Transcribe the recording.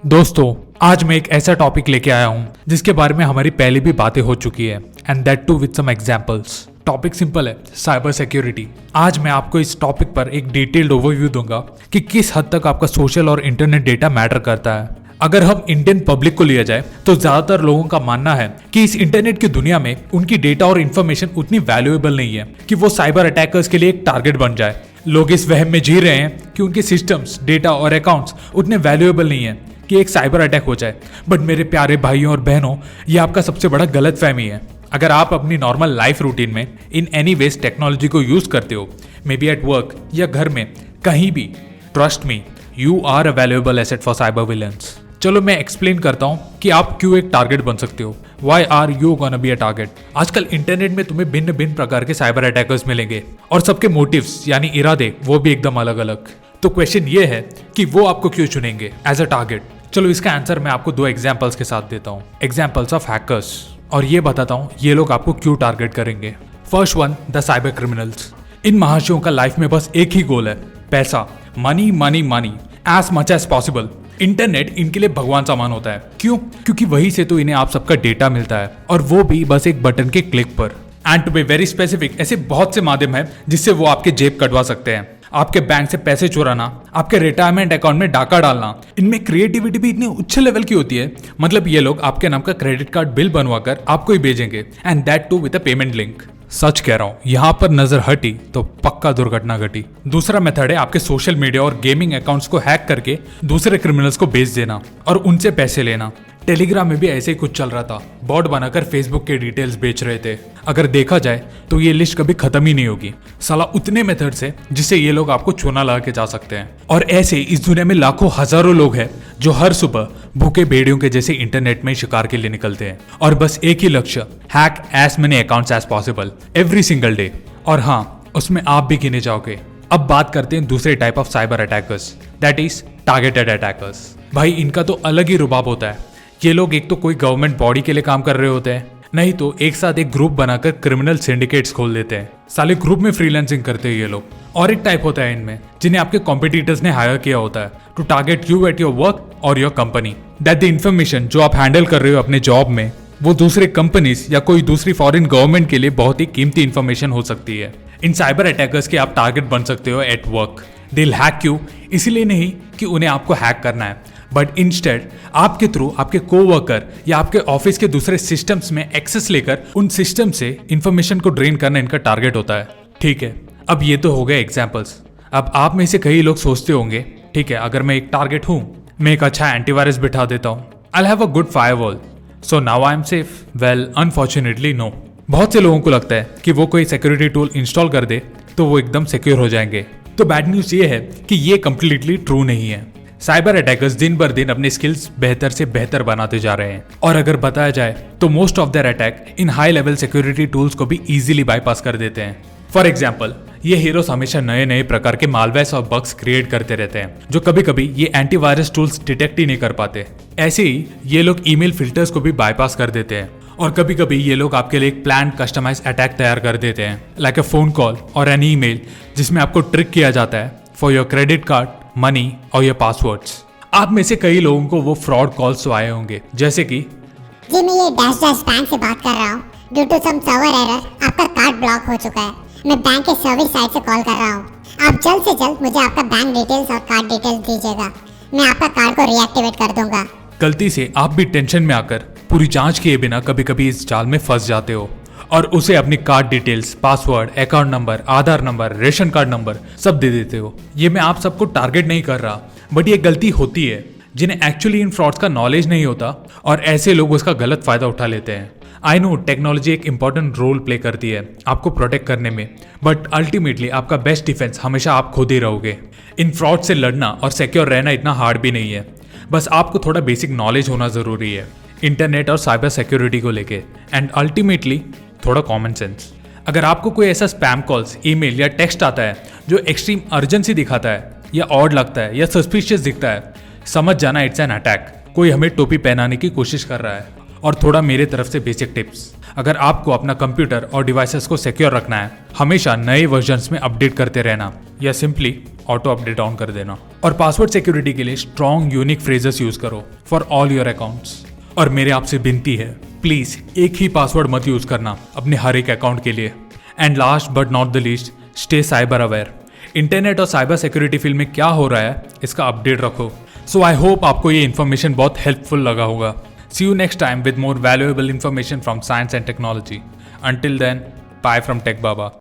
दोस्तों, आज मैं एक ऐसा टॉपिक लेके आया हूँ जिसके बारे में हमारी पहले भी बातें हो चुकी है and that too with some examples. Topic simple है, साइबर सिक्योरिटी। आज मैं आपको इस टॉपिक पर एक डिटेल्ड ओवरव्यू दूंगा कि किस हद तक आपका सोशल और इंटरनेट डेटा मैटर करता है। अगर हम इंडियन पब्लिक को लिया जाए तो ज्यादातर लोगों का मानना है कि इस इंटरनेट की दुनिया में उनकी डेटा और इन्फॉर्मेशन उतनी वैल्यूएबल नहीं है कि वो साइबर अटैकर्स के लिए एक टारगेट बन जाए। लोग इस वहम में जी रहे हैं कि उनके सिस्टम्स, डेटा और अकाउंट्स उतने वैल्यूएबल नहीं है कि एक साइबर अटैक हो जाए। बट मेरे प्यारे भाइयों और बहनों, ये आपका सबसे बड़ा गलतफहमी है। अगर आप अपनी नॉर्मल लाइफ रूटीन में इन एनी वेज टेक्नोलॉजी को यूज करते हो, मे बी एट वर्क या घर में, कहीं भी, trust me, you are a valuable asset for cyber villains. चलो मैं एक्सप्लेन करता हूँ कि आप क्यों एक टारगेट बन सकते हो। Why are you gonna be a target? आजकल इंटरनेट में तुम्हें भिन्न भिन्न प्रकार के साइबर अटैकर्स मिलेंगे और सबके मोटिव्स यानी इरादे वो भी एकदम अलग अलग। तो क्वेश्चन ये है कि वो आपको क्यों चुनेंगे एज अ टारगेट। चलो इसका आंसर मैं आपको दो एग्जाम्पल्स के साथ देता हूँ, एग्जाम्पल्स ऑफ हैकर्स, और ये बताता हूँ ये लोग आपको क्यों टारगेट करेंगे। First one, the cyber criminals. इन महाशयों का लाइफ में बस एक ही गोल है, पैसा, money money money, as much as possible. Internet इनके लिए भगवान समान होता है। क्यों? क्योंकि वहीं से तो इन्हें आप सबका डेटा मिलता है, और वो भी बस एक बटन के क्लिक पर। And to be very specific, ऐसे बहुत से माध्यम हैं जिससे वो आपके जेब कटवा सकते हैं। आपके बैंक से पैसे चुराना, आपके रिटायरमेंट अकाउंट में डाका डालना, इनमें क्रिएटिविटी भी इतनी उच्च लेवल की होती है। मतलब ये लोग आपके नाम का क्रेडिट कार्ड बिल बनवाकर आपको ही भेजेंगे, and that too with a payment link. सच कह रहा हूं, यहां पर नजर हटी तो पक्का दुर्घटना घटी। दूसरा मेथड है आपके सोशल मीडिया और गेमिंग अकाउंट्स को हैक करके दूसरे क्रिमिनल्स को बेच देना और उनसे पैसे लेना। टेलीग्राम में भी ऐसे ही कुछ चल रहा था, बॉट बनाकर फेसबुक के डिटेल्स बेच रहे थे। अगर देखा जाए तो ये लिस्ट कभी खत्म ही नहीं होगी। साला उतने मेथड्स है जिससे ये लोग आपको चूना लगा के जा सकते हैं। और ऐसे इस दुनिया में लाखों हजारों लोग हैं जो हर सुबह भूखे भेड़ियों के जैसे इंटरनेट में शिकार के लिए निकलते हैं, और बस एक ही लक्ष्य, hack as many accounts as possible every single day. और हाँ, उसमें आप भी गिने जाओगे। अब बात करते हैं दूसरे type of cyber attackers, that is targeted attackers. भाई इनका तो अलग ही रुबाब होता है। ये लोग एक तो कोई गवर्नमेंट बॉडी के लिए काम कर रहे होते हैं, नहीं तो एक साथ एक ग्रुप बनाकर क्रिमिनल सिंडिकेट्स खोल देते हैं। साले ग्रुप में फ्रीलांसिंग करते हैं ये लोग। और एक टाइप होता है इनमें जिन्हें आपके कॉम्पिटिटर्स ने हायर किया होता है to target you at your work और your company, that the information जो आप हैंडल कर रहे हो अपने जॉब में, वो दूसरे कंपनीज या कोई दूसरी फॉरेन गवर्नमेंट के लिए बहुत ही कीमती इंफॉर्मेशन हो सकती है। इन साइबर अटैकर्स के आप टारगेट बन सकते हो at work. They will hack you, इसीलिए नहीं कि उन्हें आपको हैक करना है, बट इंस्टेड आपके थ्रू आपके कोवर्कर या आपके ऑफिस के दूसरे सिस्टम्स में एक्सेस लेकर उन सिस्टम से इंफॉर्मेशन को ड्रेन करना इनका टारगेट होता है। ठीक है, अब ये तो हो गए एग्जांपल्स। अब आप में से कई लोग सोचते होंगे, ठीक है, अगर मैं एक टारगेट हूं, मैं एक अच्छा एंटीवायरस बिठा देता हूं, I have a good firewall, so now I am safe. Well, unfortunately no. बहुत से लोगों को लगता है कि वो कोई सिक्योरिटी टूल इंस्टॉल कर दे तो वो एकदम सिक्योर हो जाएंगे। तो बैड न्यूज ये है कि ये कंप्लीटली ट्रू नहीं है। साइबर अटैकर्स दिन बर दिन अपने स्किल्स बेहतर से बेहतर बनाते जा रहे हैं, और अगर बताया जाए तो most of their attack in high level security tools को भी इजीली बाईपास कर देते हैं। फॉर एग्जांपल, ये हीरोज हमेशा नए नए प्रकार के मालवेयर्स और बग्स क्रिएट करते रहते हैं जो कभी कभी ये एंटीवायरस टूल्स डिटेक्ट ही नहीं कर पाते। ऐसे ही ये लोग ईमेल फिल्टर्स को भी बाईपास कर देते हैं, और कभी कभी ये लोग आपके लिए एक प्लान कस्टमाइज अटैक तैयार कर देते हैं, लाइक अ फोन कॉल और एन ईमेल, जिसमें आपको ट्रिक किया जाता है for your credit card, money और योर पासवर्ड्स। आप में से कई लोगों को वो फ्रॉड कॉल्स तो आए होंगे, जैसे कि जी मैं ये डैश डैश बैंक से बात कर रहा हूँ, due to some server error आपका कार्ड ब्लॉक हो चुका है। मैं बैंक के सर्विस साइड से कॉल कर रहा हूँ, आप जल्द से जल्द मुझे आपका बैंक डिटेल्स और कार्ड डिटेल्स दीजिएगा, मैं आपका कार्ड को रीएक्टिवेट कर दूंगा। गलती से आप भी टेंशन में आकर पूरी जांच किए बिना कभी कभी इस जाल में फंस जाते हो और उसे अपनी card details, password, account number, Aadhaar number, ration card number सब दे देते हो। ये मैं आप सबको टारगेट नहीं कर रहा, बट ये गलती होती है जिन्हें एक्चुअली इन फ्रॉड्स का नॉलेज नहीं होता, और ऐसे लोग उसका गलत फायदा उठा लेते हैं। आई नो टेक्नोलॉजी एक इंपॉर्टेंट रोल प्ले करती है आपको प्रोटेक्ट करने में, बट अल्टीमेटली आपका बेस्ट डिफेंस हमेशा आप खुद ही रहोगे। इन फ्रॉड से लड़ना और सिक्योर रहना इतना हार्ड भी नहीं है, बस आपको थोड़ा बेसिक नॉलेज होना जरूरी है इंटरनेट और साइबर सिक्योरिटी को लेके, एंड अल्टीमेटली थोड़ा कॉमन सेंस। अगर आपको कोई ऐसा स्पैम कॉल्स, ईमेल या टेक्स्ट आता है जो एक्सट्रीम अर्जेंसी दिखाता है या ऑड लगता है या सस्पिशियस दिखता है, समझ जाना इट्स एन अटैक। कोई हमें टोपी पहनाने की कोशिश कर रहा है। और थोड़ा मेरे तरफ से बेसिक टिप्स, अगर आपको अपना कंप्यूटर और डिवाइसेस को सिक्योर रखना है, हमेशा नए वर्जन्स में अपडेट करते रहना, या सिंपली ऑटो अपडेट ऑन कर देना। और पासवर्ड सिक्योरिटी के लिए स्ट्रॉन्ग यूनिक फ्रेजेस यूज करो फॉर ऑल योर अकाउंट्स। और मेरे आपसे विनती है, प्लीज एक ही पासवर्ड मत यूज करना अपने हर एक अकाउंट के लिए। And last but not the least, stay cyber aware. Internet और साइबर सिक्योरिटी फील्ड में क्या हो रहा है इसका अपडेट रखो। सो आई होप आपको ये इन्फॉर्मेशन बहुत हेल्पफुल लगा होगा। See you next time with more valuable information from science and technology. Until then, bye from Tech Baba.